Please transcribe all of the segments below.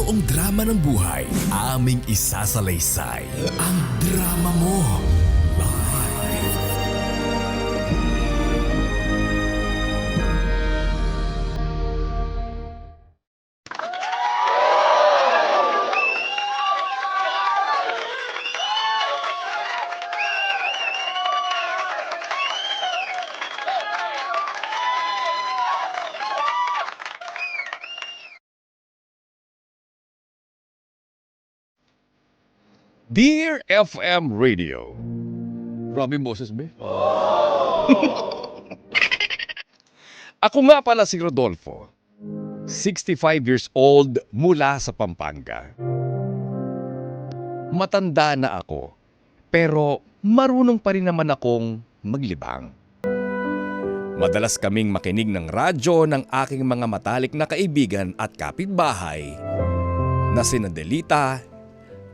totoong drama ng buhay, aming isasalaysay ang drama mo. Live. Dear FM Radio. Grabe boses, be. Ako nga pala si Rodolfo. 65 years old mula sa Pampanga. Matanda na ako, pero marunong pa rin naman akong maglibang. Madalas kaming makinig ng radyo ng aking mga matalik na kaibigan at kapitbahay na sina Delita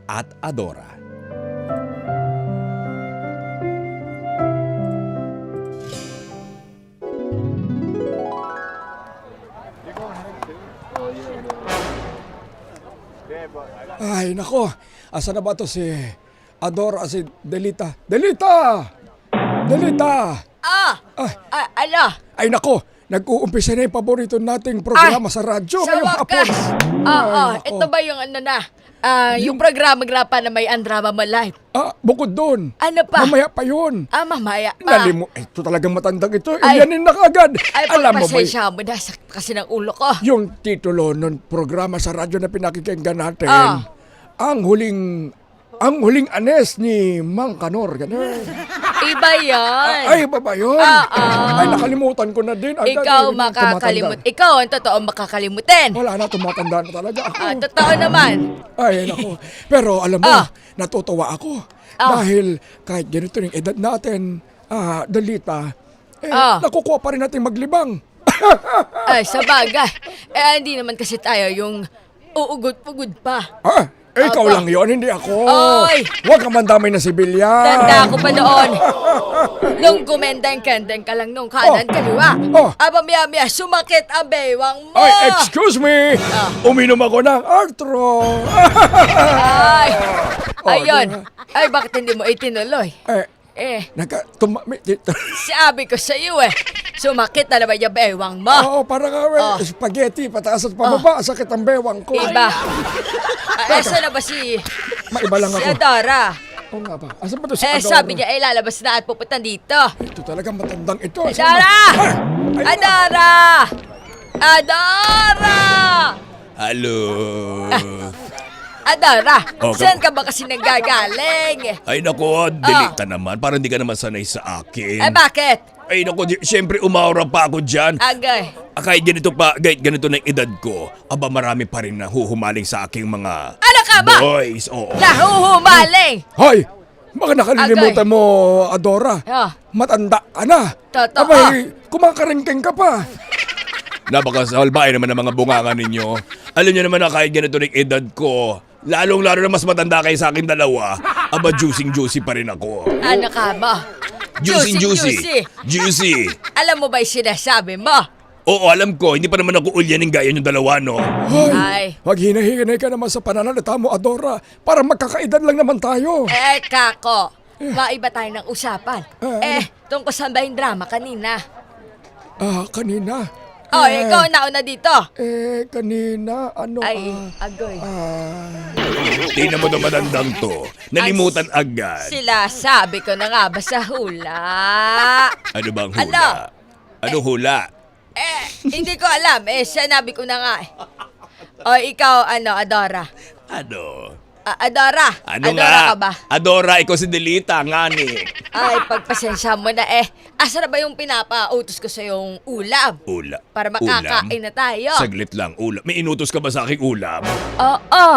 at Adora. Ay, nako. Asa na ba to si Adora, si Delita? Delita! Delita! Ala, Ay, nako. Nag-uumpisa na yung paborito nating programa sa radyo. sa ngayong hapon. wakas. Ay, nako. Ito ba yung ano na? Yung programa grapa na may Andrama mo live. Bukod doon. Ano pa? Mamaya pa yun. Mamaya pa. Ito talagang matandang ito. Ay. Iyanin na kagad. Ay, Alam mo ba, pagpasensya mo na kasi ng ulo ko. yung titulo ng programa sa radyo na pinakikinggan natin, Ah. ang huling anes ni Mang Kanor. Ganun. Iba yan. Ay, baba yun? Ay, nakalimutan ko na din. Agad, Ikaw yun, makakalimut. tumatanda. Ikaw ang totoo makakalimutin. Wala na, tumatanda na talaga ako. Totoo naman. Ay, naku. Pero alam mo, natutuwa ako. Ah. Dahil kahit ganito yung edad natin, Dalita, nakukuha pa rin natin maglibang. Ay, sa bagay. Hindi naman kasi tayo yung uugod-ugod pa. Ikaw Aba. lang yon, hindi ako. Ay. Huwag kang mandamay na sibilyan. Tanda ko pa doon. Nung kumendeng-kendeng ka lang nung kanan kaliwa. Aba miya sumakit ang bewang mo. Ay, excuse me. Uminom ako ng Artro. Ay, ayun. diba? Ay, bakit hindi mo itinuloy? Dito. Sabi ko sa iyo sumakit na naman yung bewang mo. Oo, parang spaghetti, pataas at pababa, sakit ang bewang ko. Iba. Asa na ba si Maiba lang ako. Adora? Oo nga ba? Asan ba to si Adora? Sabi niya, lalabas na at pupunta dito. Ito talagang matandang ito. Adora! Adora! Adora! Hello. Adora, Oh, saan ka ba kasi nanggagaling? Ay nako, Delita naman. Parang hindi ka naman sanay sa akin. Bakit? Ay nako, siyempre umaura pa ako dyan. Agay. Kahit ganito na yung edad ko, marami pa rin na huhumaling sa aking mga Ano ka ba? boys. Oo. Nahuhumaling! Hoy! Baka nakalilimutan mo, Adora. Matanda ka na. Totoo. Abay, kumakaringking ka pa. Napakasalbahe naman ng mga bunganga ninyo. Alam niyo naman na kahit ganito na yung edad ko, lalong-lalo na mas matanda kayo sa akin dalawa, juicing-juicy pa rin ako. Ano ka ba? Juicy. Alam mo ba yung sinasabi mo? Oo, alam ko. Hindi pa naman ako ulyaning gaya yung dalawa, no? Hoy! Ay. Wag hinahinay ka naman sa pananalita mo, Adora. Para magkakaedad lang naman tayo. Kako. Maiba tayo ng usapan. Tungkol sa ba yung drama kanina? Kanina. Ikaw nauna dito. Kanina, Agoy. Tingnan mo na matandang to. Nalimutan agad. Sila, sabi ko na nga ba sa hula? Ano bang hula? Ano hula? Hindi ko alam. Sinabi ko na nga. Ikaw, Adora? Ano? Adora? Ano Adora nga? ka ba? Adora, ikaw si Delita, nga ni. Ay, pagpasensya mo na asa na ba yung pinapautos ko sa yung ulam? Ula. Para makakain na tayo. Saglit lang, ulam. May inutos ka ba sa aking ulam? Oo.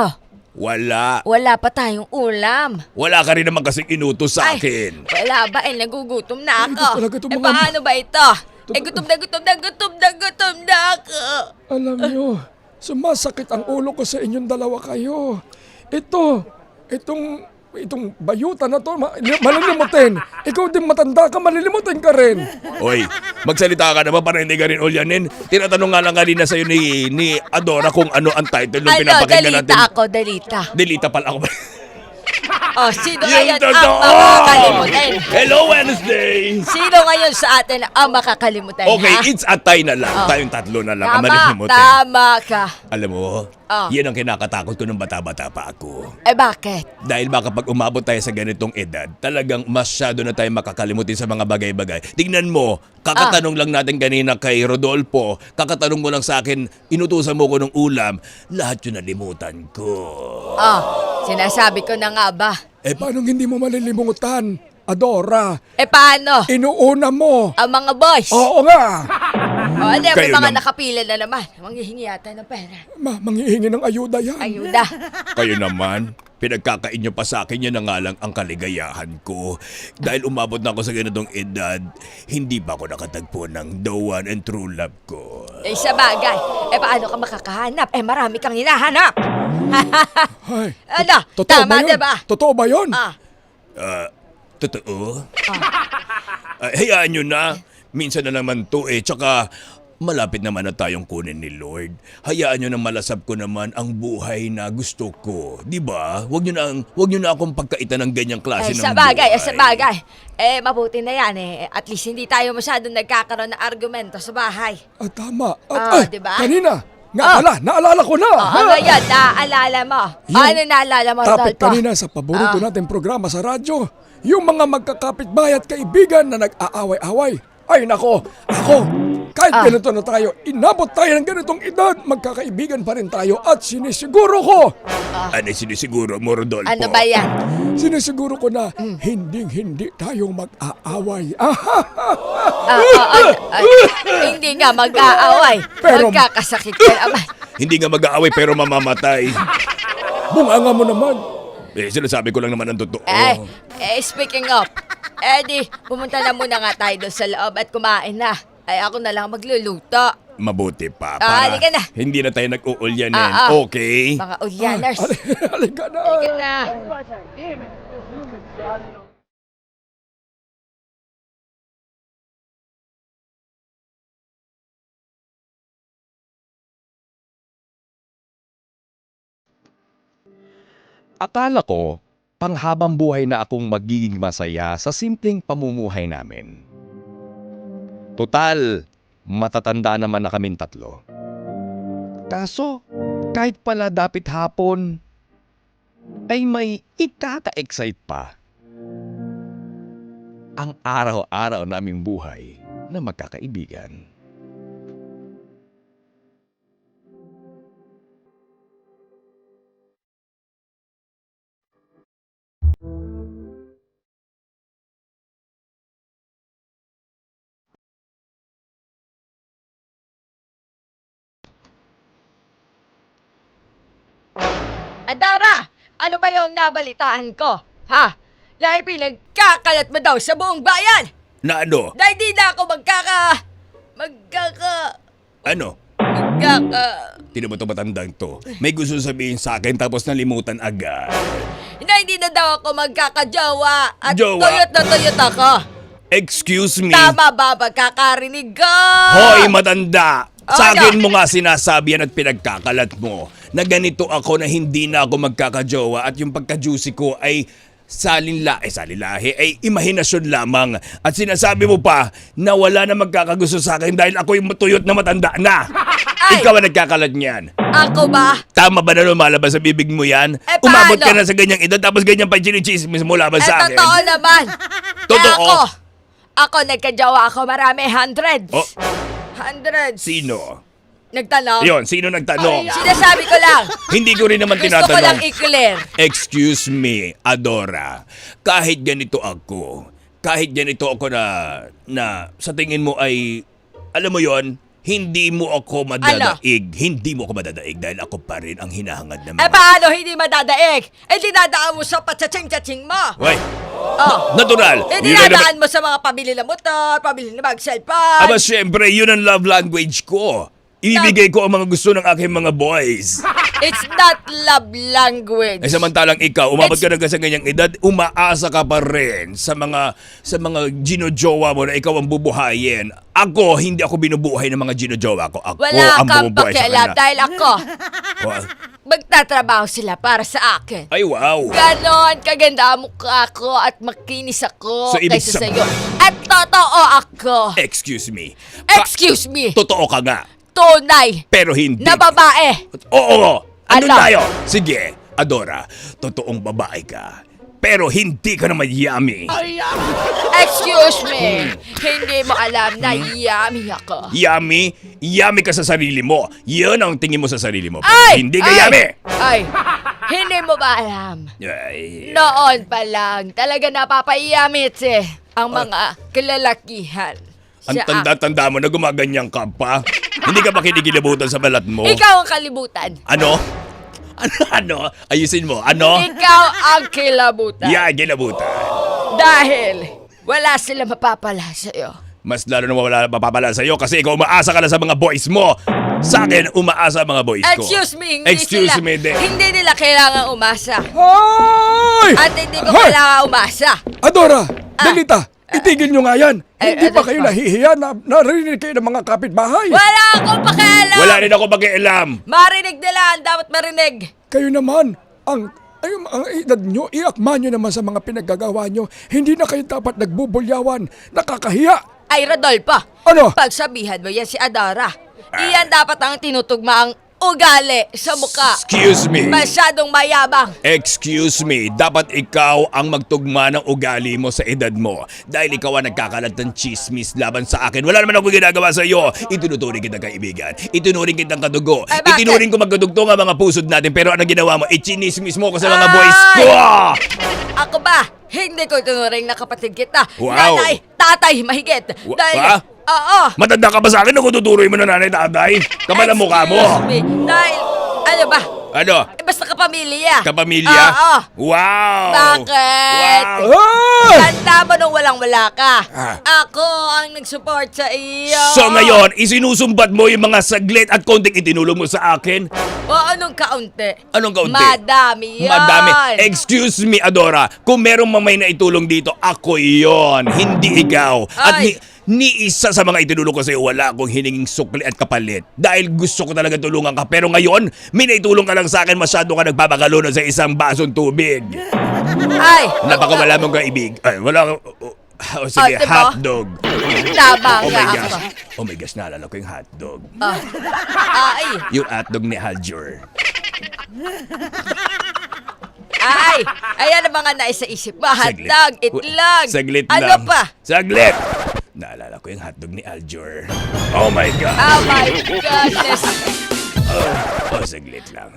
Wala. Wala pa tayong ulam. Wala ka rin naman kasing inutos sa akin. Wala ba? Nagugutom na ako. talaga itong mga- Paano ba ito? Gutom na ako. Alam nyo, sumasakit ang ulo ko sa inyong dalawa kayo. Itong itong bayutan na to, malilimutin. Ikaw din matanda ka, malilimutin ka rin. Oy, magsalita ka naman para hindi ka rin ulyanin. Tinatanong nga lang kanina sa'yo ni Adora kung ano ang title ng pinapakinggan natin. Delita ako, Delita. Delita pala ako. Oh, sino Yung ngayon ang totoo! makakalimutin? Hello, Wednesday! Sino ngayon sa atin ang makakalimutan, Okay, ha? it's a tie na lang. Oh. Tayong tatlo na lang ang Tama, malilimutin. tama ka. Alam mo, Oh. yan ang kinakatakot ko nung bata-bata pa ako. Eh, bakit? Dahil baka pag umabot tayo sa ganitong edad, talagang masyado na tayo makakalimutin sa mga bagay-bagay. Tingnan mo, kakatanong lang natin kanina kay Rodolfo, kakatanong mo lang sa akin, inutusan mo ko ng ulam, lahat yun nalimutan ko. Oh, sinasabi ko na nga ba? Paano hindi mo malilimutan, Adora? Eh, paano? Inuuna mo. Ang mga boys. Oo nga. Oh, ano, may Kayo mga lang. nakapila na naman. Manghihingi yata ng pera. Manghihingi ng ayuda yan. Ayuda. Kayo naman, pinagkakain nyo pa sa akin, yan na nga lang ang kaligayahan ko. Dahil umabot na ako sa ganitong edad, hindi pa ako nakatagpo ng the one and true love ko. Eh, sa bagay. Eh, paano ka makakahanap? Eh, marami kang hinahanap. Ay, Ano? totoo Tama, ba yun? diba? Totoo ba yun? Totoo? Hayaan nyo na. Minsan na naman to tsaka malapit naman na tayong kunin ni Lord. Hayaan nyo na malasap ko naman ang buhay na gusto ko. Di ba? Huwag nyo na akong pagkaitan ng ganyang klase Eh, ng sa bagay, buhay. sa bagay. Eh, mabuti na yan eh. At least hindi tayo masyadong nagkakaroon ng argumento sa bahay. Tama. Diba? Kanina, nga pala, naalala ko na. Oh, ano yan? Naaalala mo? Ano naalala mo, Topic Rodolfo? kanina sa paborito nating programa sa radyo. Yung mga magkakapitbahay at kaibigan na nag-aaway-away. Ay nako, kahit ganito na tayo, inabot tayo ng ganitong edad, magkakaibigan pa rin tayo at sinisiguro ko, Ano sinisiguro mo, Rodolfo? Ano ba yan? sinisiguro ko na hindi tayo mag-aaway. Hindi nga mag-aaway. Pero- Magkakasakit ka naman. Hindi nga mag-aaway pero mamamatay. Bunganga mo naman. Sinasabi ko lang naman ang totoo. Speaking of, di, pumunta na muna nga tayo doon sa loob at kumain na. Ay, ako na lang magluluto. Mabuti pa. halika na. Hindi na tayo nag-uulyanin. Ah, ah. Okay? Mga ulyaners. Halika na. Halika na. Akala ko, panghabang buhay na akong magiging masaya sa simpleng pamumuhay namin. Total, matatanda naman na kaming tatlo. Kaso, kahit pala dapit hapon, ay may ikaka-excite pa. Ang araw-araw naming buhay na magkakaibigan. Adara! Ano ba yung nabalitaan ko? Ha? Dahil pinagkakalat mo daw sa buong bayan! Na ano? Dahil di na ako Ano? Tino ba ito matandang to? May gusto sabihin sa akin tapos nalimutan agad. Hindi na daw ako magkakajowa at Jowa? tuyot na tuyot ako. Excuse me? Tama ba pagkakarinig ko? Hoy, matanda! Sa Ano? akin mo nga sinasabi yan at pinagkakalat mo na ganito ako na hindi na ako magkakajowa at yung pagka-juicy ko ay salinlahi ay imahinasyon lamang. At sinasabi mo pa na wala na magkakagusto sa akin dahil ako yung matuyot na matanda na. Ay! Ikaw ang nagkakalat niyan. Ako ba? Tama ba na lumalabas sa bibig mo yan? Eh, Umabot ka paano? na sa ganyang edad tapos ganyan pa chinichismis mo laban sa akin. Totoo naman. Totoo. Ako nagkajowa ako marami, hundreds. Oh. Hundreds. Sino? Nagtanong? Yon, sino nagtanong? Sinasabi ko lang. Hindi ko rin naman Gusto ko lang tinatanong. i-clear. Excuse me, Adora. Kahit ganito ako na sa tingin mo ay, alam mo yon, hindi mo ako madadaig. Hindi mo ako madadaig dahil ako pa rin ang hinahangad ng Eh mga... paano hindi madadaig? Eh dinadaan mo sa patsaching-chaching mo. Wey, Oh. natural. Eh Yun na naman- dinadaan mo sa mga pabili ng motor, pabili ng bag cellphone. Aba, syempre, yun ang love language ko. Ibibigay ko ang mga gusto ng aking mga boys. It's not love language. Eh samantalang ikaw, umabot ka na sa ganyang edad, umaasa ka pa rin sa mga ginojowa mo na ikaw ang bubuhayin. Ako, hindi ako binubuhay ng mga ginojowa ko. Ako Wala ang kang bumubuhay sa pakialam kanila. dahil ako, Wow. magtatrabaho sila para sa akin. Ay, wow. Ganon, kaganda ang mukha ko at makinis ako So, ibig kaysa sab- sa'yo. At totoo ako. Excuse me. Excuse me, Totoo ka nga, tunay pero hindi. na babae. Oo. Ano Ano? tayo? Sige, Adora, totoong babae ka. Pero hindi ka naman yummy. Excuse me, hindi mo alam na yummy ako. Yummy? Yummy ka sa sarili mo. Yan ang tingin mo sa sarili mo. Pero Ay! hindi ka ay, yummy. Ay, hindi mo ba alam? Ay, Noon pa lang, talaga napapayamit ang mga kalalakihan. ang sa akin. tanda-tanda mo na gumaganyan ka pa. Hindi ka ba kinikilabutan sa balat mo? Ikaw ang kalibutan. Ano? Ano? Ayusin mo. Ano? Ikaw ang kilabutan. Yeah, kilabutan. Dahil wala sila mapapala sa'yo. Mas lalo na wala mapapala sa'yo kasi ikaw umaasa ka na sa mga boys mo. Sa akin, umaasa ang mga boys ko. Excuse me, hindi Excuse sila, me, de. hindi nila kailangan umasa. Hoy! At hindi ko Hoy! kailangan umasa. Adora, Delita, itigil nyo nga yan. Hindi ba that's kayo fine. nahihiya na narinig kayo ng mga kapitbahay? Wala akong pakialam. Wala rin ako pakialam. Marinig nila ang dapat marinig. Kayo naman, ang edad nyo, iakma nyo naman sa mga pinaggagawa nyo. Hindi na kayo dapat nagbubulyawan. Nakakahiya. Ay, Rodolfo. Ano? Pagsabihan mo yan si Adora. Iyan dapat ang tinutugma ang ugali sa muka. Excuse me. Masyadong mayabang. Excuse me, dapat ikaw ang magtugma ng ugali mo sa edad mo. Dahil ikaw ang nagkakalat ng chismis laban sa akin. Wala naman ako ginagawa sa iyo. Itinuturing kitang kaibigan. Itinuring kitang kadugo. Ay, bakit? Itinuring ko magkadugtong ang mga pusod natin. Pero ano ginawa mo? Ichinismis mo ko sa mga Ay! boys ko! Ako ba? Hindi ko itinuring na kapatid kita. Wow. Nanay, tatay, mahigit. Dahil, ha? oo. Matanda ka ba sa akin o tuturuin mo na nanay tatay? Kapal ang mukha mo. Excuse me. Dahil, ano ba? Ano? Basta kapamilya. Kapamilya? Oo. Wow! Bakit? Wow! Hoy! Tanda mo nung walang-wala ka. Ah. Ako ang nag-support sa iyo. So ngayon, isinusumbat mo yung mga saglit at konting itinulong mo sa akin? O anong kaunti? Anong kaunti? Madami yan. Madami. Excuse me, Adora. Kung merong mamay na itulong dito, ako yon, hindi ikaw. At Ay. ni isa sa mga itinulong ko sa'yo, wala akong hininging sukli at kapalit. Dahil gusto ko talaga tulungan ka. Pero ngayon, may naitulong ka lang sa akin, masyado ka nagpapakalo na sa isang basong tubig. Ay, Napakawala mong kaibig. Ay, wala. Oh, sige, diba? hotdog. tama Oh nga my ako. gosh. Oh my gosh, naalala ko yung hotdog. Ay, Yung hotdog ni Haljur. ayan ang mga naisa-isip mo. Saglit. Hotdog, itlog. Saglit ano lang. pa? Saglit! Naalala ko yung hotdog ni Aljur. Oh my God! Oh my goodness. Oh, saglit lang.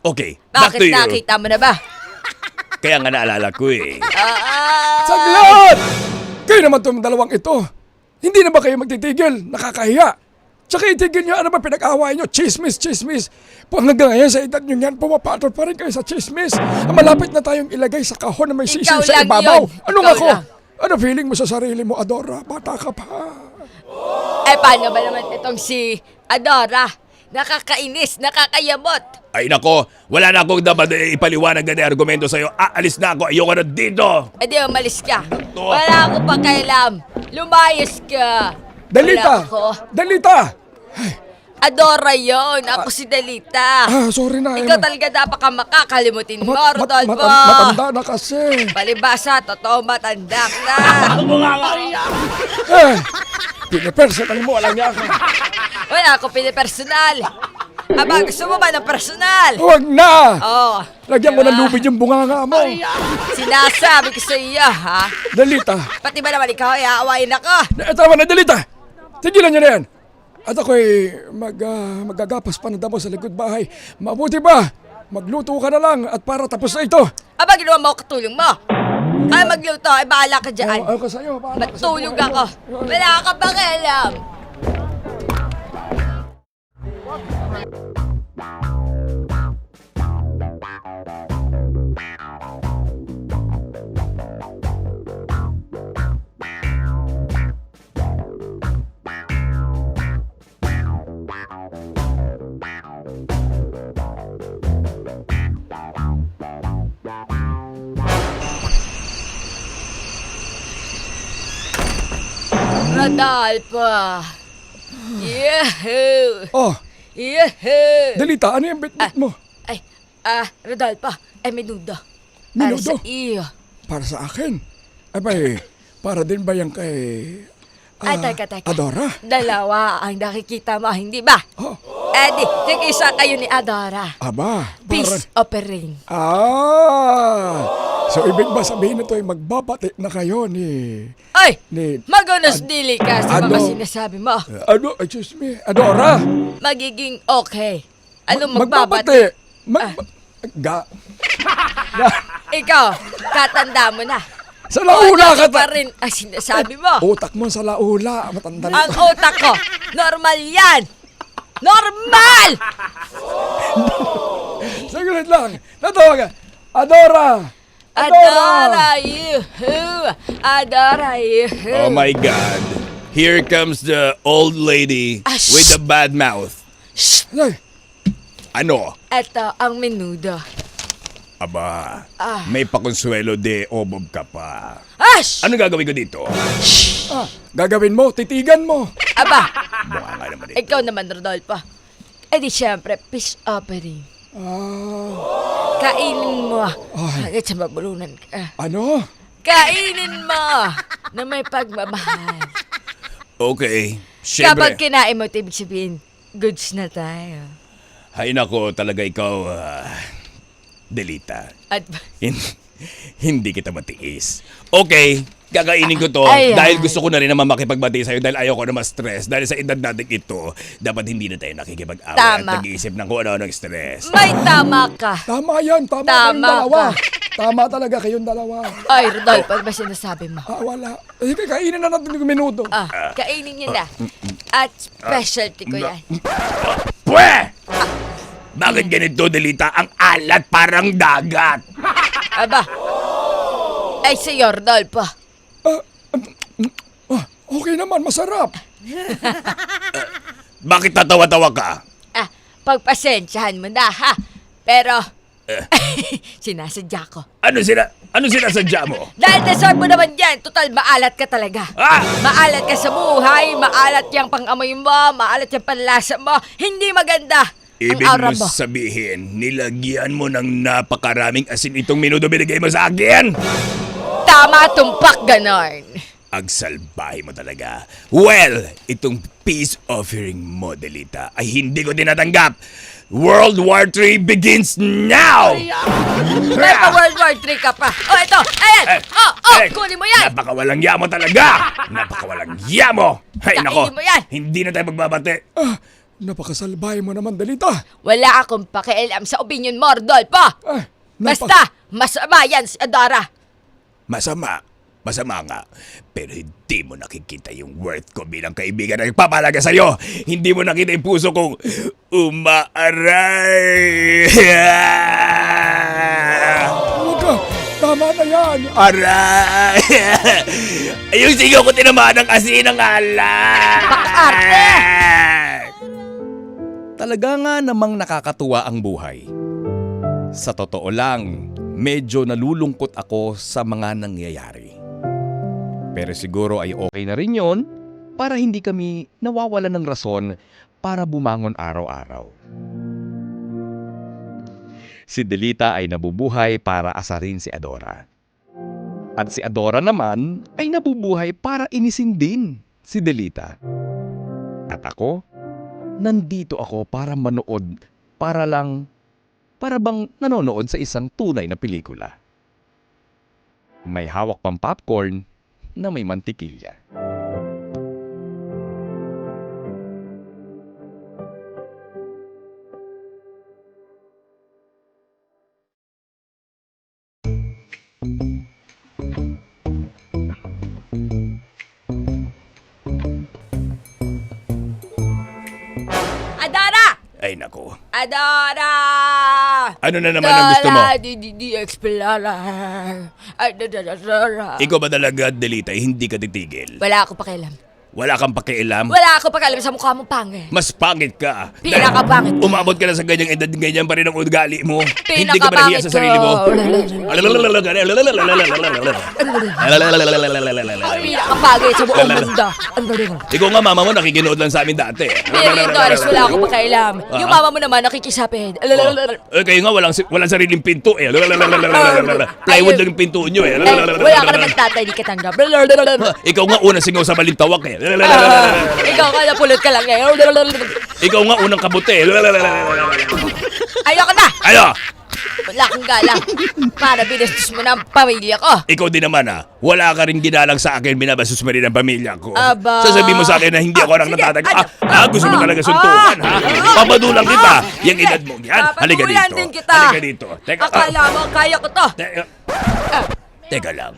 Okay, back to Bakit you. nakita mo na ba? Kaya nga naalala ko eh. Saglit! Kayo naman itong dalawang ito. Hindi na ba kayo magtitigil? Nakakahiya. Tsaka itigil nyo, ano ba pinag-away nyo? Chismis, chismis. Hanggang ngayon sa edad nyo yan, pumapatol pa rin kayo sa chismis. Malapit na tayong ilagay sa kahon na may Ikaw sisiw sa lang ibabaw. yun. Anong Ikaw ako? lang. Ano feeling mo sa sarili mo, Adora? Bata ka pa. Paano ba naman itong si Adora? Nakakainis, nakakayabot. Ay nako, wala na akong dapat ipaliwanag na argumento sa'yo. Aalis na ako, ayoko na dito. Di umalis ka. Ito. Wala akong pakialam. Lumayas ka. Dalita! Wala ako. Dalita! Adora yon. Ako si Dalita. Sorry na. Ikaw talaga dapat ka makakalimutin mo, Rodolfo. Matanda na kasi. Palibasa, totoo matanda ka. Pinipersonal mo, alam niya ako. Wala akong pinipersonal. Aba, gusto mo ba ng personal? Huwag na! Oo. Lagyan ko ng lubid yung bunganga mo. Sinasabi ko sa iyo, ha? Dalita. Pati ba naman ikaw ay aawain ako? Tama na, Dalita! Tigilan niyo na yan. At ako'y magagapas pa ng damo sa likod bahay. Mabuti ba? Magluto ka na lang at para tapos na ito. Aba, ginawa mo ako katulong mo. Ay, magluto. Ay, bahala ka dyan. Ako sa'yo. bahala ka sa Matulog buhay mo. ako. Wala ka pakialam. Rodolfo. Yahoo! Oh, Yahoo! Delita, ano yung bitbit mo? Ay, Rodolfo, menudo. Menudo? Para sa iyo. Para sa akin? Abay, para din ba yan kay... Teka. Adora? Dalawa ang nakikita mo, hindi ba? Oh, Di, tig-isa kayo ni Adora. aba, Peace offering. So ibig ba sabihin ito ay magbabati na kayo ni... Ay! Ni... Magunos dili ka sa mga Ano? sinasabi mo. Ano? Excuse me. Adora? Magiging okay. Anong Magbabati. magbabati? Ga... Ikaw, katanda mo na. Sa laula ka pa rin ang sinasabi mo. Utak mo sa laula. Matanda na. Ang utak ko, normal yan. Normal! Saglit lang. Natawagan. Adora! Adora you. Adora you. Oh my God. Here comes the old lady with the bad mouth. Ay, Ano? Ito ang menudo. Aba, may pakonsuelo de obob ka pa. Ash! Ano gagawin ko dito? gagawin mo. Titigan mo. Aba, Mukha nga naman ito. ikaw naman, Rodolfo. Di syempre, peace offering. Ah, Kainin mo. Hanggat sa mabulunan ka. ano? Kainin mo na may pagmamahal. Okay, Kapag syempre. kinain mo, ibig sabihin, goods na tayo. Hay nako, talaga ikaw, Delita. At Hindi kita matiis. Okay, kakainin ko to Ay, dahil ay. gusto ko na rin naman makipagbati sa'yo dahil ayoko na ma-stress. Dahil sa edad natin ito, dapat hindi na tayo nakikipag-away at Tama. nag-iisip ng kung ano-ano ng stress. may tama ka. Tama yan. Tama, Tama kayong dalawa. ka. Tama talaga kayong dalawa. Ay, Rodolfo, ano ba sinasabi mo? Wala. Sige, kainin na natin yung minuto. Kainin niyo na. At specialty ko yan. Pwe! Bakit ganito, Delita? Ang alat parang dagat. Aba, ay sa'yo, Rodolfo. Okay naman, masarap. Bakit tatawa-tawa ka? Pagpasensyahan mo na, ha? Pero, sinasadya ko. Ano sinasadya mo? Dahil deserve mo naman yan, total maalat ka talaga. Maalat ka sa buhay, maalat yung pang-amoy mo, maalat yung panlasa mo. Hindi maganda ang Ibig aura mo mo. sabihin, nilagyan mo ng napakaraming asin itong minuto binigay mo sa akin? Tama, tumpak, ganon. Agsalbahe mo talaga. Well, itong peace offering mo, Delita, ay hindi ko tinatanggap. World War III begins now! May pa World War III ka pa. Ito, ayan. Kunin mo yan. Napakawalang yamo talaga! Napakawalang yamo! Hay Kainin nako, mo yan. hindi na tayo magbabate. Napakasalbay mo naman, Delita. Wala akong pakialam sa opinion mo, Rodolfo. Basta, masama yan si Adora. Masama nga. Pero hindi mo nakikita yung worth ko bilang kaibigan na nagpapalaga sa'yo. Hindi mo nakita yung puso kong umaaray. Huwag ka. Tama na yan. Aray! Yung sigaw ko tinamaan ng asin ng alak! Pakaarte! Talaga nga namang nakakatuwa ang buhay. Sa totoo lang, medyo nalulungkot ako sa mga nangyayari. Pero siguro ay okay na rin yon para hindi kami nawawalan ng rason para bumangon araw-araw. Si Delita ay nabubuhay para asarin si Adora. At si Adora naman ay nabubuhay para inisin din si Delita. At ako, nandito ako para manood, para bang nanonood sa isang tunay na pelikula. May hawak pang popcorn na may mantikilya. Adora! Ay nako, Adora! ano na naman ang gusto mo? Di Explorer. Adora. Ikaw ba talaga, Delita, hindi ka titigil? Wala akong pakialam. Wala kang pakialam? Wala ako pakialam sa mukha mo, pangit. Mas pangit ka. Pinakapangit ka. Umabot ka na sa ganyang edad, ganyan pa rin ang ugali mo. Hindi ka ba Pinakapangit nahiya sa sarili mo? Pinakapangit sa buong mundo. Ikaw nga, mama mo nakikinood lang sa amin dati. Mary Doris, wala akong pakialam. Yung mama mo naman nakikisapid. Kayo nga, walang sariling pinto eh. Plywood lang yung pinto nyo eh. Wala ka naman tatay, di ka tanggap. Ikaw nga unang singaw sa balintawak eh. Ikaw ka, napulot ka lang eh. Ikaw nga unang kabuti eh. Ayoko na! Ayo! Wala kang galang. Para binastos mo na ang pamilya ko. Ikaw din naman wala ka rin ginalang sa akin, binabastos mo rin ang pamilya ko. Aba. Sasabihin mo sa akin na hindi ako nang Sige, natatag. ano? Gusto mo talaga suntukan ha? Papadulang kita. Yung edad mo yan. Halika Papadulan dito. din kita. Halika dito. Teka, Akala mo, kaya ko to. Teka lang.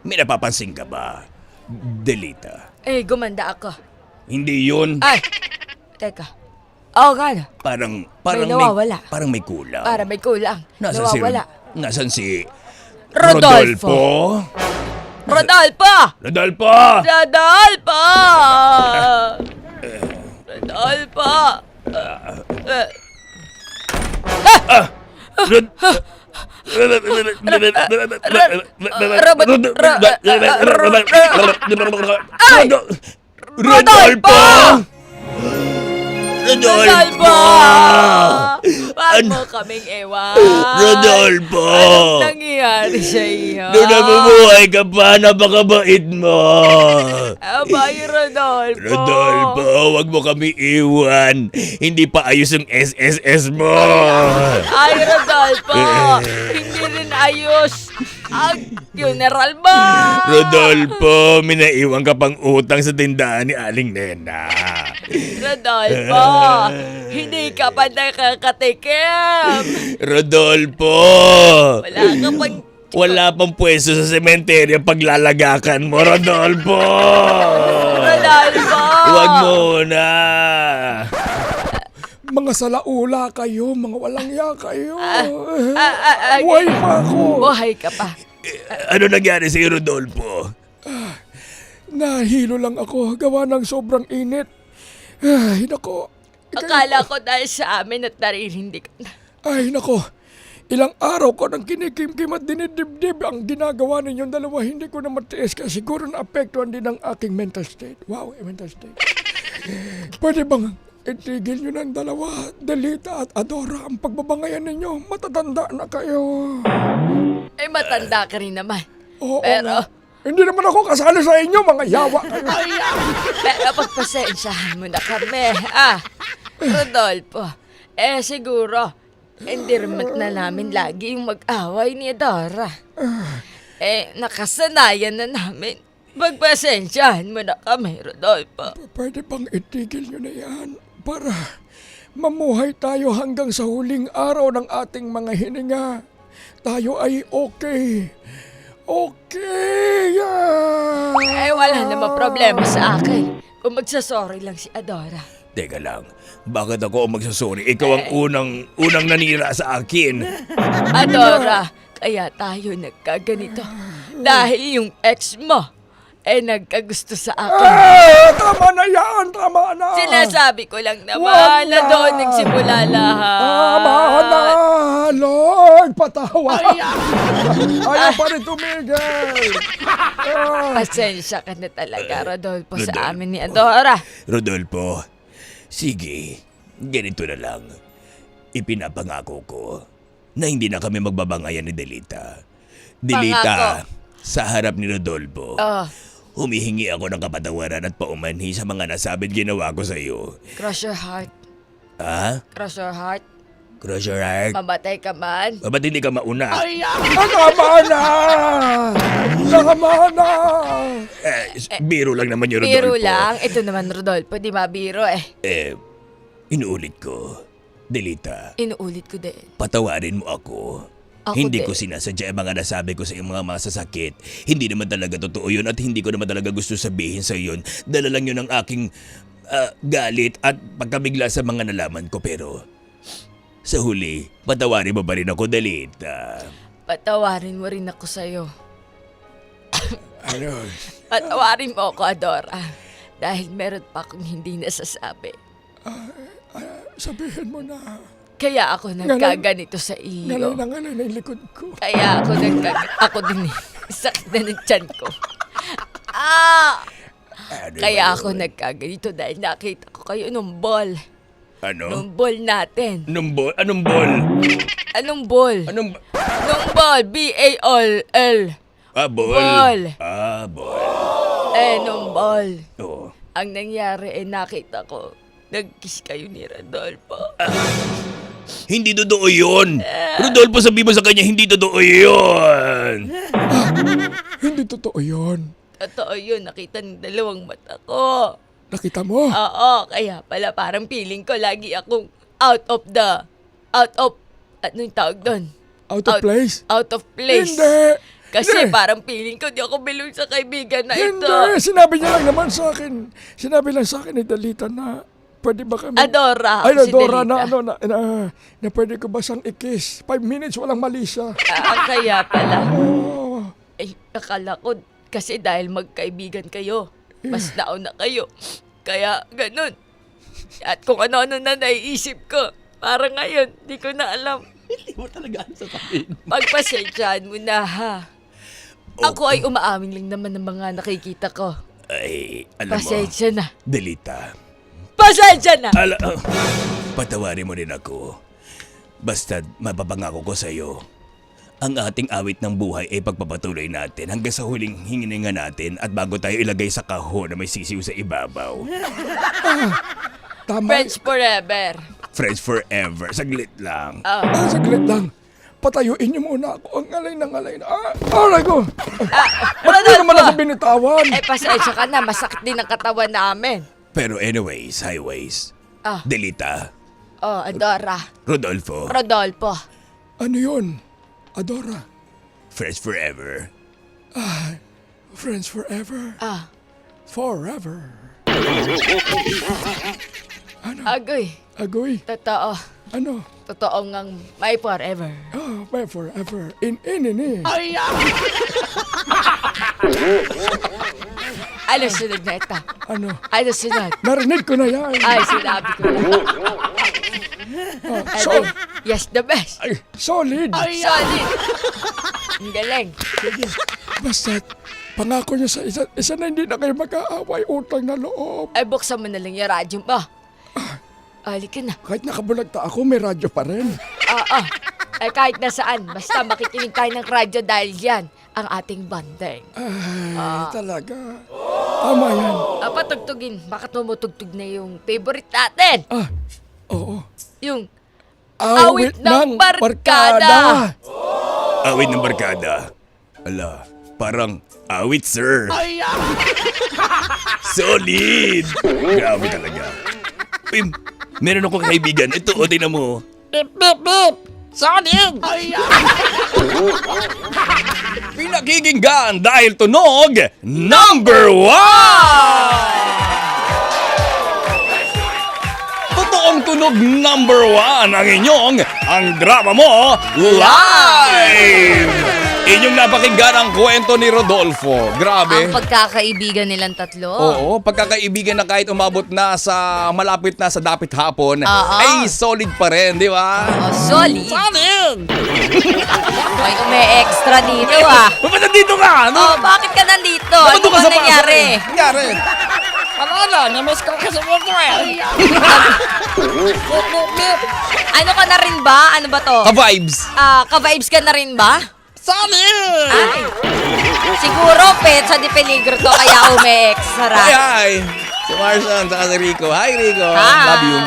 May napapansin ka ba? Delita. Gumanda ako. Hindi yun. Ay, teka. Oo nga na. Parang nawawala. parang may kulang. Para may kulang. Nawawala. Nasan si Rodolfo. Rodolfo! Rodolfo! Rodolfo! Rodolfo! Rodolfo! Rodolfo! Wag mo kaming ewan. Rodolfo! Anong nangyayari sa iyo? Nung nabubuhay ka pa, napakabait mo! Abay, Rodolfo. Rodolfo, wag mo kami iwan. Hindi pa ayos yung SSS mo. Ay, Rodolfo. Hindi rin ayos ang funeral mo. Rodolfo, minaiwan ka pang utang sa tindahan ni Aling Nena. Rodolfo, hindi ka pa nakakatikim. Rodolfo! Wala ka pang... Wala pang pwesto sa sementeryo paglalagakan mo, Rodolfo! Rodolfo! Huwag muna! Mga salaula kayo, mga walang ya kayo. Buhay Buhay pa ako. Buhay ka pa. Ano nangyari sa'yo, Rodolfo? Nahilo lang ako, gawa ng sobrang init. Ay, nako. Akala ko dahil sa amin at naririndig ka na. Ay, nako. Ilang araw ko nang kinikimkim at dinidibdib ang ginagawa ninyong dalawa. Hindi ko na matiis kasi siguro naapektuhan din ang aking mental state. Wow, mental state. Pwede bang itigil nyo ng dalawa, Delita at Adora, ang pagbabangayan ninyo? Matatanda na kayo. Matanda ka rin naman. Oo Pero... nga. Hindi naman ako kasali sa inyo, mga yawa kayo. Pero pagpasensyahan mo na kami. Rodolfo, siguro, hindi rin na namin lagi yung mag-away ni Adora. Nakasanayan na namin. Pagpasensyahan mo na kami, Rodolfo. Pwede bang itigil nyo na yan para mamuhay tayo hanggang sa huling araw ng ating mga hininga. Tayo ay okay. Okay! Wala namang problema sa akin kung magsasorry lang si Adora. Teka lang, bakit ako ang magsasorry? Ikaw ang unang nanira sa akin. Adora, kaya tayo nagkaganito. Dahil yung ex mo, nagkagusto sa akin. Tama na yan! Tama na! Sinasabi ko lang Wag naman na na. doon nagsimula lahat. Tama na! Lord, patawa! Ayaw pa rin tumigil! Pasensya ka na talaga, Rodolfo, Rodolfo. sa amin ni Adora. Rodolfo, sige, ganito na lang. Ipinapangako ko na hindi na kami magbabangayan ni Delita. Delita, sa harap ni Rodolfo, humihingi ako ng kapatawaran at paumanhi sa mga nasabit ginawa ko sa iyo. Cross your heart. Ha? Cross your heart. Cross your heart? Mamatay ka man. Ba't hindi ka mauna? Tama na! Tama na! Biro lang naman yung Rodolfo. Biro lang. Ito naman, Rodolfo. Di mabiro Inuulit ko. Delita, Inuulit ko din. patawarin mo ako. Ako Hindi din. ko sinasadya ang mga nasabi ko sa iyong mga masasakit. Hindi naman talaga totoo yun at hindi ko naman talaga gusto sabihin sa yun. Dala lang yun ang aking galit at pagkabigla sa mga nalaman ko. Pero sa huli, patawarin mo pa rin ako, Delita. Patawarin mo rin ako sa'yo. Ano? Patawarin mo ako, Adora. Dahil meron pa akong hindi nasasabi. Sabihin mo na. Kaya ako nagkaganito sa iyo. Ngalay na yung likod ko. Kaya ako din sakit na ng tiyan ko. Kaya ako nagkaganito dahil nakita ko kayo nung ball. Ano? Nung ball natin. Anong ball? Anong ball? Anong ball? Anong... Nung ball. B-A-L-L. ball. Ball. Ball. Nung ball. Oo. Ang nangyari nakita ko. Nag-kiss kayo ni Rodolfo. Hindi totoo yun. Rodolfo, sabi mo sa kanya, hindi totoo yun. Hindi totoo yon. Totoo yun. Nakita ng dalawang mata ko. Nakita mo? Oo, kaya pala parang feeling ko lagi akong anong tawag doon? Out of place? Out of place. Hindi. Kasi Hindi. parang feeling ko di ako belong sa kaibigan na ito. Hindi. Sinabi niya lang naman sa akin. Sinabi lang sa akin ni Dalita na pwede ba kami... Adora. Ay, si Dora, Delita. na pwede ko ba siyang i-kiss? 5 minutes, walang mali siya. Kaya pala. Oh, Akala ko kasi dahil magkaibigan kayo, mas nauna kayo. Kaya ganun. At kung ano-ano na naiisip ko, parang ngayon, di ko na alam. Hindi mo talaga sasabihin. Pagpasensyaan mo na ha. Ako ay umaamin lang naman ng mga nakikita ko. Ay, alam mo, Pasensya na. Delita. Pasensya na! Patawarin mo rin ako. Basta mapapangako ko sa'yo. Ang ating awit ng buhay ay pagpapatuloy natin hanggang sa huling hininga natin at bago tayo ilagay sa kahon na may sisiw sa ibabaw. tama. Friends forever. Friends forever. Saglit lang. Saglit lang. Patayuin niyo muna ako. Ang alay ng alay na. Aray ko. Ba't di naman ako binitawan? Pasensya ka na. Masakit din ang katawan namin. Pero anyways, highways. Delita. Adora. Rodolfo. Rodolfo. Ano yun? Adora. Friends forever. Friends forever. Forever. Agoy. Agoy. Totoo. Ano? Totoo ngang may forever. May forever. In. Ano sunod na ito? Ano? Ano sunod? Narinig ko na yan. Ay, sinabi ko na. So, Yes, the best. ay, solid. Solid. Ang galing. Basta, pangako niyo sa isa na hindi na kayo mag-aaway, utang na loob. Ay, buksan mo na lang yung radyo mo. Halika na. Kahit nakabulagta ako, may radyo pa rin. Ay, kahit nasaan. Basta makikinig tayo ng radyo dahil yan ang ating banding. Ay, talaga. Tama yan. Patugtugin. Baka tumutugtog na yung favorite natin. Oo. Yung Awit ng barkada. Awit ng barkada. Ala, parang awit, sir. Solid! Grabe talaga. Pim, meron akong kaibigan. Ito, tingnan mo. Bip, bip, bip! Solid! Pinakikinggan dahil tunog number 1! Totoong tunog number 1 ang inyong Ang Drama Mo Live! Inyong napakinggan ang kwento ni Rodolfo. Grabe. Ang pagkakaibigan nilang tatlo. Oo, pagkakaibigan na kahit umabot na sa malapit na sa dapit hapon, ay solid pa rin, di ba? Solid. Solid! May umi-extra dito Ba't nandito ka? Ano? bakit ka nandito? Ba't Ano doon ka ba sa nangyari? Nangyari? Wala, namiss ko kasi mo ko eh. Bip, bip, bip! Ano ka na rin ba? Ano ba to? Ka-vibes. Ka-vibes ka na rin ba? Solid! Ay. Siguro, pet sa di peligro to kaya umi-extra. Hi! Si Marson, saka si Rico. Hi, Rico. Hi. Love you.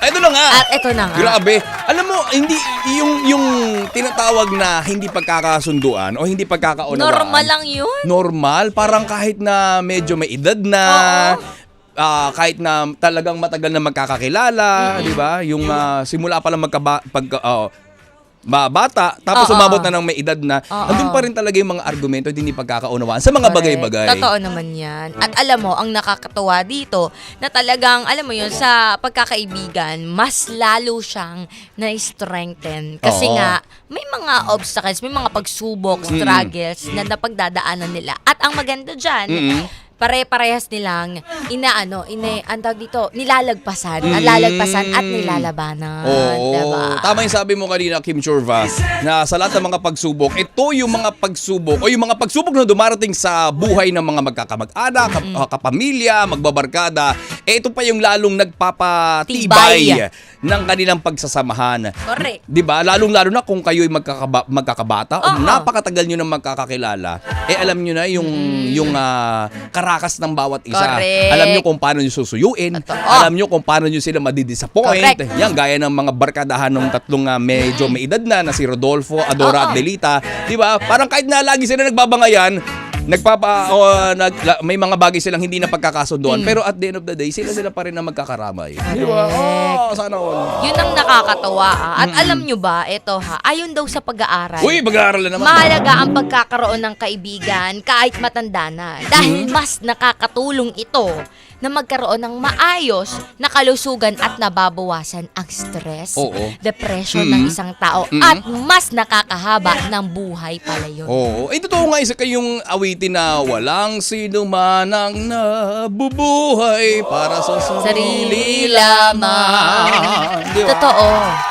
Ay, ito na nga. At ito na nga. Grabe. Alam mo, hindi yung tinatawag na hindi pagkakasunduan o hindi pagkakaunawaan. Normal lang yun. Normal. Parang kahit na medyo may edad na, kahit na talagang matagal na magkakakilala, di ba? Yung simula pa lang bata, tapos umabot na ng may edad na, andun pa rin talaga yung mga argumento hindi pagkakaunawaan sa mga bagay-bagay. Totoo naman yan. At alam mo, ang nakakatuwa dito, na talagang, alam mo yun, sa pagkakaibigan, mas lalo siyang na-strengthen. Kasi nga, may mga obstacles, may mga pagsubok, struggles na napagdadaanan nila. At ang maganda dyan, pare-parehas nilang antawag dito, nilalagpasan at nilalabanan. Oo, Diba? tama yung sabi mo kanina, Kim Churva, na sa lahat ng mga pagsubok, ito yung mga pagsubok o yung mga pagsubok na dumarating sa buhay ng mga magkakamag-anak, kapamilya, magbabarkada, ito pa yung lalong nagpapatibay ng kanilang pagsasamahan. Correct. 'Di ba? Lalong-lalo na kung kayo'y magkakabata o Oo. napakatagal nyo nang magkakakilala, alam nyo na yung karakas ng bawat isa. Correct. Alam nyo kung paano nyo susuyuin, Totoo. alam nyo kung paano nyo sila madidisappoint. Correct. Yan, gaya ng mga barkadahan ng tatlong medyo may edad na si Rodolfo, Adora at Delita. 'Di ba? Parang kahit na lagi sila nagbabangayan, may mga bagay silang hindi na pagkakasunduan, pero at the end of the day, sila pa rin na magkakaramay. Di ba? Oh, sana all. Yun ang nakakatawa. At alam nyo ba, ito ayon daw sa pag-aaral, Uy, mag-aaral na naman. mahalaga ang pagkakaroon ng kaibigan kahit matanda na. Dahil mas nakakatulong ito na magkaroon ng maayos na kalusugan at nababawasan ang stress, Oo. depression ng isang tao, at mas nakakahaba ng buhay pala yun. Oo. Totoo nga isa kayong awitin na walang sino man ang nabubuhay para sa sarili lamang. Di ba? Totoo.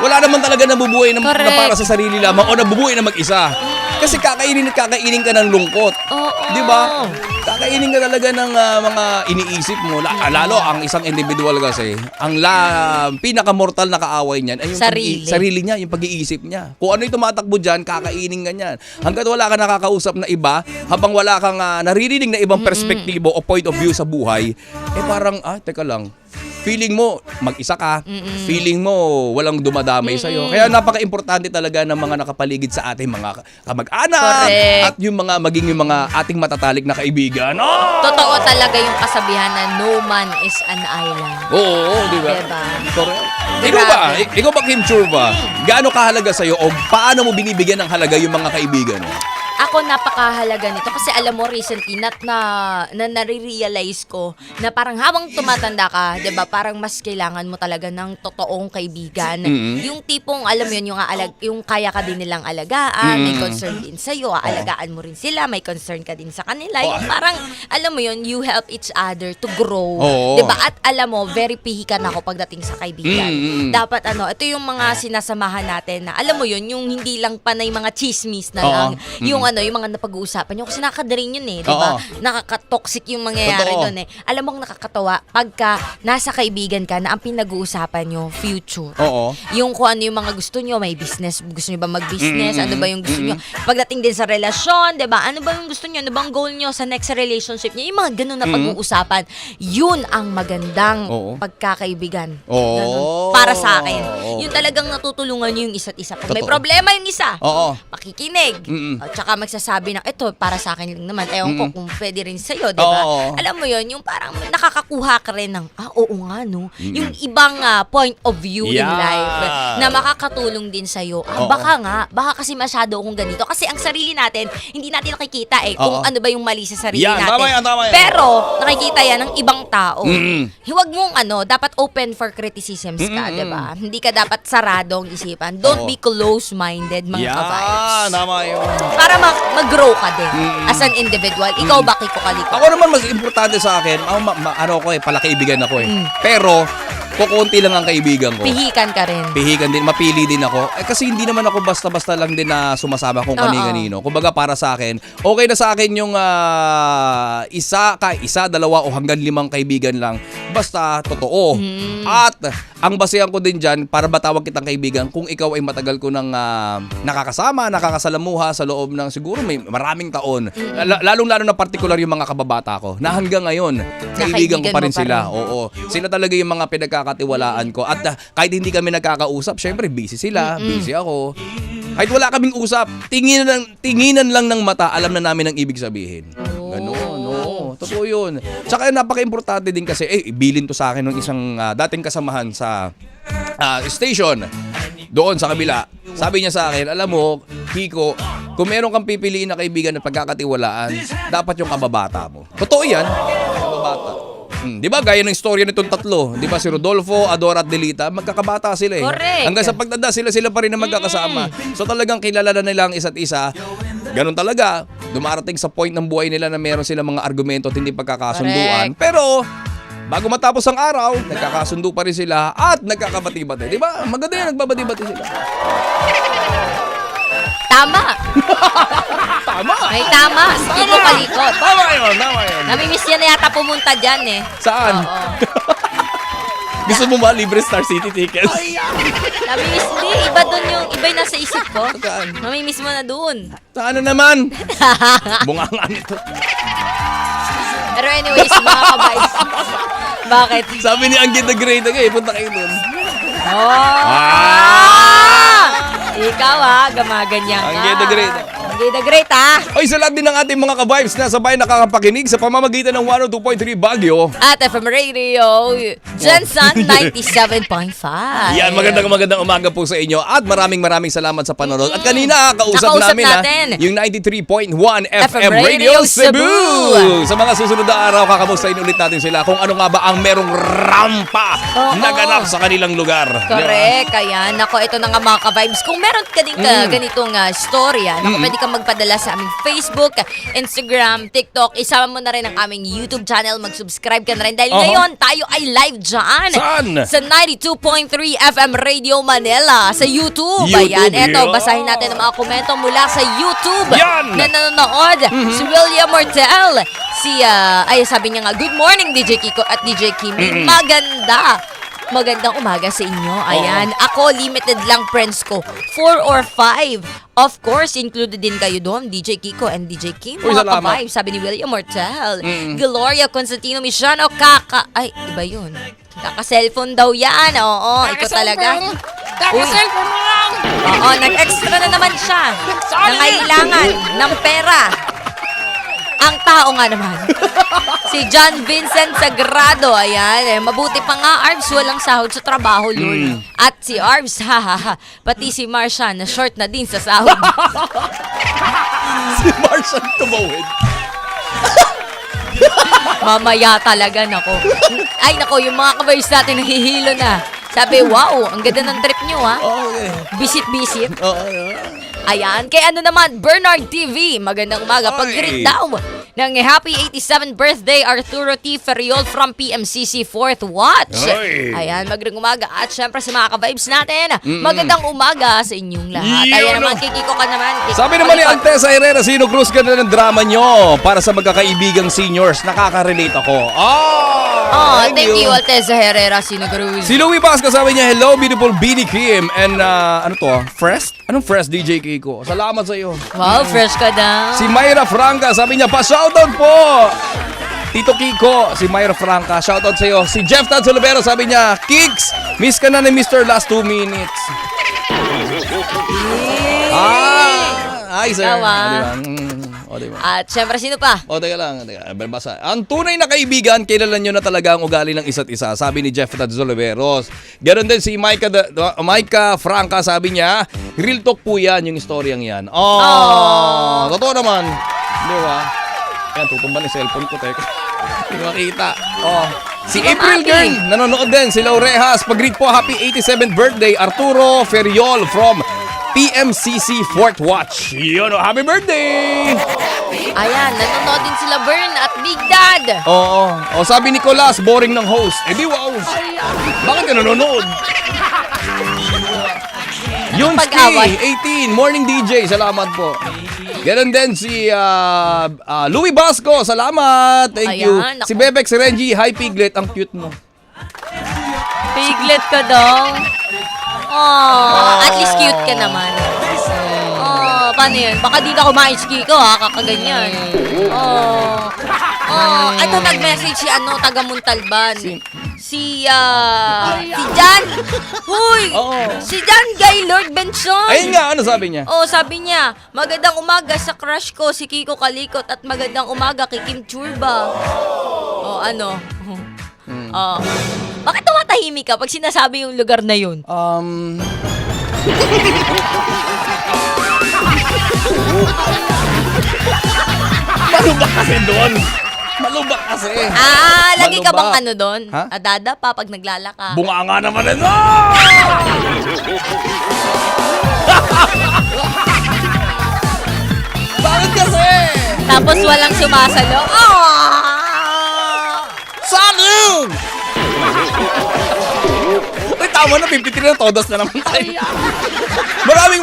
Wala naman talaga nabubuhay na Correct. para sa sarili lamang o nabubuhay na mag-isa. Kasi kakainin at kakainin ka ng lungkot. Oo. Di ba? Kakainin ka talaga ng mga iniisip mo. Lalo ang isang individual kasi, ang pinakamortal na kaaway niyan ay yung sarili niya, yung pag-iisip niya. Kung ano yung tumatakbo dyan, kakainin ka niyan. Hanggat wala ka nakakausap na iba, habang wala kang naririnig na ibang perspektibo o point of view sa buhay, parang, teka lang, feeling mo mag-isa ka, feeling mo walang dumadamay sa'yo. Kaya napaka-importante talaga ng mga nakapaligid sa ating mga kamag-anak Correct. at yung mga ating matatalik na kaibigan. Oh! Totoo talaga yung kasabihan na no man is an island. Oo, di ba? Diba? Correct. Grabe. Ikaw ba, Kim Churva, gaano kahalaga sa'yo o paano mo binibigyan ng halaga yung mga kaibigan mo? Ako napakahalaga nito kasi alam mo recently na nare-realize ko na parang habang tumatanda ka, 'di ba, parang mas kailangan mo talaga ng totoong kaibigan. Yung tipong alam mo yun, yung kaya ka din nilang alagaan, may concern din sa iyo, aalagaan mo rin sila, may concern ka din sa kanila. Yung parang alam mo yun, you help each other to grow. Oo. 'Di ba? At alam mo, very pihikan ako pagdating sa kaibigan. Dapat ito yung mga sinasamahan natin na alam mo yun, yung hindi lang panay mga chismis na lang, yung yung mga napag-uusapan nyo kasi nakaka-drain yun di ba? Nakaka-toxic yung mangyayari Totoo. doon Alam mo ang nakakatawa pagka nasa kaibigan ka na ang pinag-uusapan nyo future. Oo. Yung kung ano yung mga gusto nyo, may business, gusto nyo ba mag-business, ano ba yung gusto nyo pagdating din sa relasyon, 'di ba? Ano ba yung gusto nyo, ano bang goal nyo sa next relationship nyo, yung mga ganun na pag-uusapan, yun ang magandang pagkakaibigan. Oo. Ganun. Para sa akin. Yung talagang natutulungan nyo yung isa't isa. Pag may Totoo. problema yung isa, Oo. makikinig. At saka magsasabi ng, ito, para sa akin lang naman. Ewan ko kung pwede rin sa'yo, di ba? Oo. Alam mo yun, yung parang nakakakuha ka rin ng, oo nga, no? Yung ibang point of view in Yeah. life na makakatulong din sa'yo. Oo. Baka kasi masyado akong ganito. Kasi ang sarili natin, hindi natin nakikita kung Oo. ano ba yung mali sa sarili Yan, natin. tama yan. Pero, nakikita yan ng ibang tao. Huwag mong dapat open for criticisms ka, di ba? Hindi ka dapat sarado ang isipan. Don't Oo. be close-minded, mga ka-vibes. Tama yun. Para mag-grow ka din as an individual. Ikaw ba, Kiko Kaliko? Ako naman, mas importante sa akin, palakaibigan ako Pero, kukunti lang ang kaibigan ko. Pihikan ka rin. Pihikan din, mapili din ako. Kasi hindi naman ako basta-basta lang din na sumasama kung kani-kanino. Kumbaga para sa akin, okay na sa akin yung isa, dalawa o hanggang 5 kaibigan lang. Basta totoo. At ang basehan ko din dyan, para matawag kitang kaibigan, kung ikaw ay matagal ko nang nakakasalamuha sa loob ng siguro may maraming taon. Lalong-lalo na partikular yung mga kababata ko, na hanggang ngayon, kaibigan ko pa rin mo pa sila. rin. Oo. Sila talaga yung mga pinagkakatiwalaan ko. At kahit hindi kami nagkakausap, syempre busy sila, busy ako. Kahit wala kaming usap, tinginan lang ng mata, alam na namin ang ibig sabihin. Ganon, no. Totoo yun. Tsaka napaka-importante din kasi, ibilin to sa akin ng isang dating kasamahan sa station doon sa kabila. Sabi niya sa akin, alam mo, Kiko, kung meron kang pipiliin na kaibigan na pagkakatiwalaan, dapat yung kababata mo. Totoo yan, kababata. Di ba? Gaya ng istorya nitong tatlo. Di ba? Si Rodolfo, Adora at Delita, magkakabata sila Correct. Hanggang sa pagtanda, sila pa rin na magkakasama. So talagang kilala na nila ang isa't isa. Ganun talaga. dumarating sa point ng buhay nila na meron silang mga argumento at hindi pagkakasunduan. Pero, bago matapos ang araw, nagkakasundo pa rin sila at nagkakabati-bati. Di ba? Maganda yan, nagbabati-bati sila. Tama. Tama! May tama. Si Kiko Kalikot. Tama yun, tama yun. Namimiss niya na yata pumunta dyan eh. Saan? Oo. Gusto mo ba libre Star City tickets? Namimiss, hindi. Iba dun yung, iba yung nasa isip ko. Saan? Namimiss mo na dun. Saan na naman? Bunga nga nito. Pero anyways, mga ka-vibes. Bakit? Sabi ni Angie the Great, punta kayo dun. Ikaw gamaganyan ka. Angie the Great. Angie the Great Oy, sa lahat din ng ating mga ka-vibes na sabay nakakapakinig sa pamamagitan ng 102.3 Baguio. At FM Radio, Jensen 97.5. Yan, magandang umaga po sa inyo at maraming salamat sa panonood. At kanina, kausap namin natin yung 93.1 FM Radio Cebu. Sa mga susunod na araw, kakamustahin ulit natin sila kung ano nga ba ang merong rampa na ganap sa kanilang lugar. Correct. Kaya, nako, ito na nga mga ka-vibes. Kung meron ka din ganitong storya, nako, pwede kang magpadala sa aming Facebook, Instagram, TikTok. Isama mo na rin ang aming YouTube channel. Mag-subscribe ka na rin. Dahil ngayon, tayo ay live dyan. Saan? Sa 92.3 FM Radio Manila. Sa YouTube. Ayan, eto, basahin natin ang mga komento mula sa YouTube. Yan! Na nanonood. Si William Mortel. Sabi niya nga, good morning DJ Kiko at DJ Kim. Magandang umaga sa inyo. Ayan. Ako, limited lang friends ko. 4 or 5. Of course, included din kayo doon, DJ Kiko and DJ Kim. Uy, Mga salamat. ka-vibe, sabi ni William Mortel. Gloria Constantino Michano, Ay, iba yun. Kaka-cellphone daw yan. Oo, ikaw talaga. Kaka-cellphone mo lang! Oo, nag-extra na naman siya. Nangailangan ng pera. Ang tao nga naman. Si John Vincent Sagrado, ayan. Mabuti pa nga, Arbs, walang sahod sa trabaho, Lord. At si Arbs, pati si Marsha, na short na din sa sahod. Si Marshall tumawid. Mamaya talaga, nako. Ay, nako, yung mga kabayos natin nahihilo na. Sabi, wow, ang ganda ng trip nyo, Okay. Bisit-bisit. Ayan, kay ano naman, Bernard TV, magandang umaga. Pag-greet daw ng happy 87th birthday, Arturo T. Ferriol from PMCC 4th Watch. Oy. Ayan, magandang umaga. At syempre sa mga ka-vibes natin, magandang umaga sa inyong lahat. Ayan naman, kikiko ka naman. Sabi naman ni Antesa Herrera, sino Cruz, ganda ng drama nyo para sa magkakaibigang seniors. Nakaka-relate ako. Thank you, Alteza Herrera, Sino Cruz. Si Louie Pasco sabi niya, hello, beautiful Bini Kim. And ano to? Fresh? Anong fresh, DJ Kiko? Salamat sa iyo. Wow, fresh ka daw. Si Myra Franca sabi niya, pa-shoutout po! Tito Kiko, si Myra Franca, shoutout sa iyo. Si Jeff Tad Solivero sabi niya, Kicks, miss ka na ni Mr. Last 2 minutes. Ay, sir. Diba? At syempre, sino pa? Teka lang. Basa. Ang tunay na kaibigan, kilala nyo na talaga ang ugali ng isa't isa, sabi ni Jeff Tad Zoliveros. Ganon din si Micah Franca, sabi niya, real talk po yan, yung istoryang yan. Totoo naman. Di ba? Yan, tutumban yung cellphone ko, teka. Hindi makita. Si April Girl, nanonood din. Si Laurejas, pag-greet po, happy 87th birthday, Arturo Ferriol from PMCC 4th Watch. Yun, happy birthday! Ayan, nanonood din sila Bern at Big Dad. Oo. Sabi ni Nicolas, boring ng host. Di wow. Bakit ka nanonood? Yun, Pag-away. 18, morning DJ. Salamat po. Ganon din si Louie Basco. Salamat. Thank you. Ayan, Si Bebex Renji. Hi, Piglet. Ang cute mo. Piglet ka daw. At least cute ka naman. Paano yun? Baka di na kumain si Kiko, kakaganyan. Ito nag-message si taga Montalban. Si Jan. Huy! Si Jan Gaylord Benson. Ayun nga, ano sabi niya? Sabi niya, magandang umaga sa crush ko, si Kiko Kalikot, at magandang umaga kay Kim Churba. Bakit tumatahimik ka pag sinasabi yung lugar na yun? Malubak kasi doon. Malubak kasi. Lagi ka bang Malubak. doon? Ha? Dada pa pag naglalaka. Bunga nga naman ito! Bakit kasi? Tapos walang sumasalo. Salud! Ay, tama na, 53 na todos na naman tayo.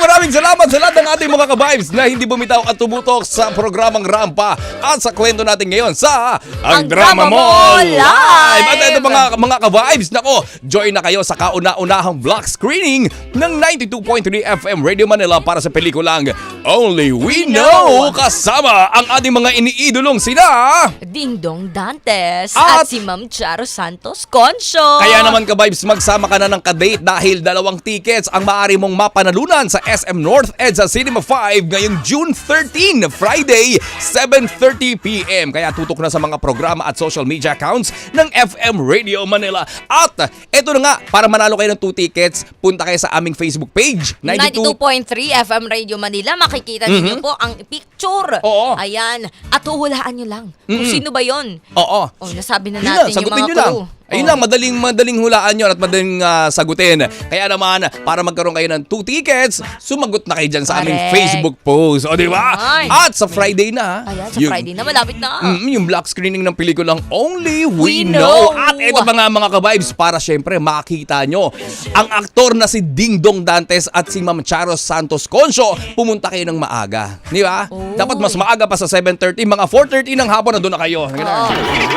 Maraming salamat sa lahat ng ating mga ka-vibes na hindi bumitaw at tumutok sa programang Rampa at sa kwento natin ngayon sa Ang Drama Mo Live! At ito mga ka-vibes, nako, join na kayo sa kauna-unahang block screening ng 92.3 FM Radio Manila para sa pelikulang Only We Know, kasama ang ating mga iniidolong sina Dingdong Dantes At at si Ma'am Charo Santos Concho. Kaya naman ka-vibes, magsama ka na ng kadate dahil 2 tickets ang maaari mong mapanalunan sa SM North EDSA Cinema 5 ngayong June 13, Friday, 7:30 p.m. Kaya tutok na sa mga programa at social media accounts ng FM Radio Manila. At eto na nga, para manalo kayo ng 2 tickets, punta kayo sa aming Facebook page, 92.3 FM Radio Manila. Makikita niyo po ang picture. Oo. Ayan. At huhulaan nyo lang kung sino ba yon. Oo. Oh, nasabi na Yun natin lang, yung sagutin mga nyo lang. clue. Ayun lang, madaling hulaan nyo at madaling sagutin. Kaya naman, para magkaroon kayo ng 2 tickets, sumagot na kayo dyan sa aming Correct. Facebook post. O, di ba? Ay. At sa Friday na. Ayan, sa Friday na. Malapit na. Yung block screening ng pelikulang Only We We Know. Know. At ito pa nga mga ka-vibes, para syempre makita nyo ang aktor na si Dingdong Dantes at si Ma'am Charo Santos Concho. Pumunta kayo ng maaga. Di ba? Oh. Dapat mas maaga pa sa 7:30. Mga 4:30 ng hapon na doon na kayo. Oo.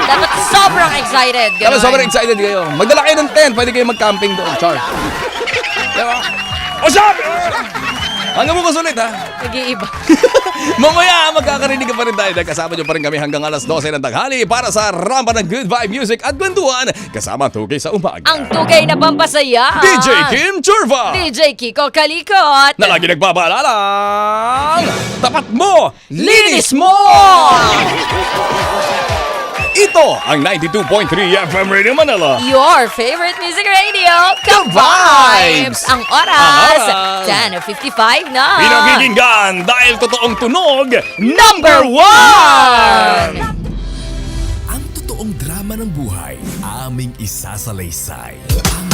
Dapat sobrang excited. Dapat Ganun. sobrang excited kayo. Magdala kayo ng tent. Pwede kayo mag-camping doon. Char. Diba? O sabi! Hanggang mo kusulit ha. Nag-iiba. Mamaya magkakarinig ka pa rin tayo. Kasama nyo pa rin kami hanggang alas 12 ng tanghali para sa Rampa ng Good Vibe Music at Kwentuhan. Kasama ang Tugay sa Umaga. Ang tugay na pampasaya. DJ Kim Churva. DJ Kiko Kalikot. Na lagi nagpapaalalang tapat mo, linis mo! Ito ang 92.3 FM Radio Manila. Your favorite music radio, The Ka-Vibes! Vibes! Ang oras, Ang 10:55 na. Pinakikinggan dahil totoong tunog, Number 1! Ang totoong drama ng buhay, aming isasalaysay. Ang